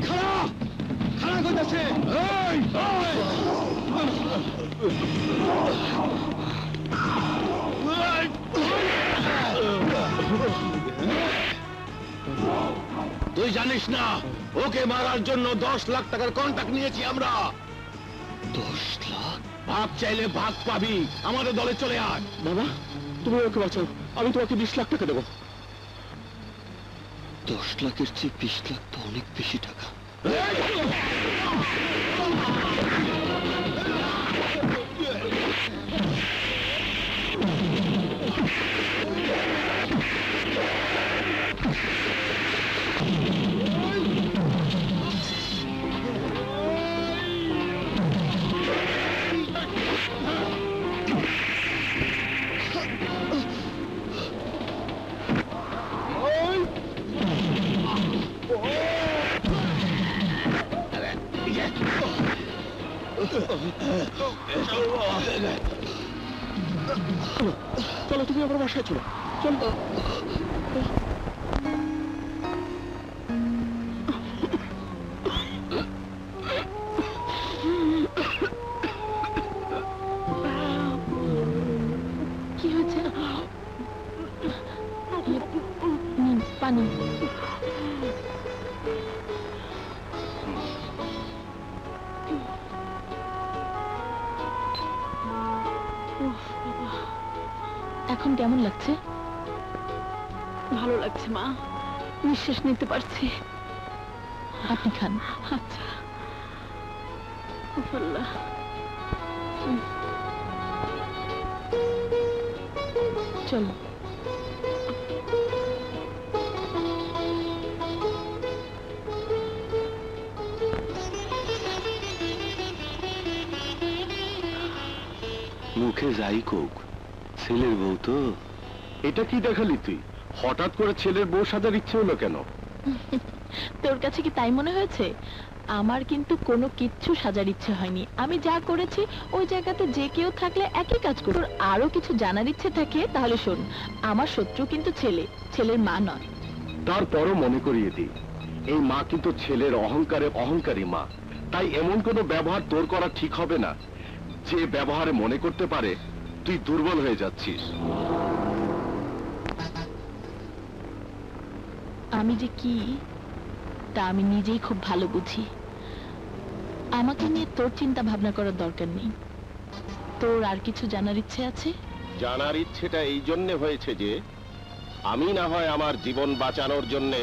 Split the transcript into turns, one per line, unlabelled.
খাড়া খাড়া করতেছে।
তুই জানিস না ওকে মারার জন্য 10 লাখ টাকার কন্ট্রাক্ট নিয়েছি আমরা।
10 লাখ?
ভাগ চাইলে ভাগ পাবি, আমাদের দলে চলে আয়।
বাবা তুমি ওকে বাঁচাও, আমি তোমাকে 20 লাখ টাকা দেবো। 10 লাখের চেয়ে 20 লাখ তো অনেক বেশি টাকা। চলো তুমি আমার বাসায় চলো, চলো।
কি হয়েছে? পানি। এখন কেমন লাগছে?
ভালো লাগছে মা, নিঃশ্বাস নিতে পারছি।
আপনি খান।
আচ্ছা। আল্লাহ।
চলো।
মুখে যাই কোক, ছেলের বউ তো। এটা কি দেখালি তুই? হঠাৎ করে ছেলের বউ সাজার ইচ্ছে হলো কেন?
তোর কাছে কি তাই মনে হয়েছে? আমার কিন্তু কোনো কিচ্ছু সাজার ইচ্ছে হয়নি। আমি যা করেছি ওই জায়গাতে যে কেউ থাকলে একই কাজ করব। তোর আরো কিছু জানার ইচ্ছে থাকে তাহলে শোন, আমার শত্রু কিন্তু ছেলে, ছেলের মা নয়।
তারপরও মনে করিয়ে দিই, এই মা কিন্তু ছেলের অহংকারে অহংকারী মা। তাই এমন কোনো ব্যবহার তোর করা ঠিক হবে না যে ব্যবহারে মনে করতে পারে তুই দুর্বল হয়ে যাচ্ছিস।
আমি যে কি তা আমি নিজেই খুব ভালো বুঝি। আমাকে নিয়ে তোর চিন্তা ভাবনা করার দরকার নেই। তোর আর কিছু জানার ইচ্ছে আছে?
জানার ইচ্ছেটা এই জন্য হয়েছে যে আমি না হয় আমার জীবন বাঁচানোর জন্য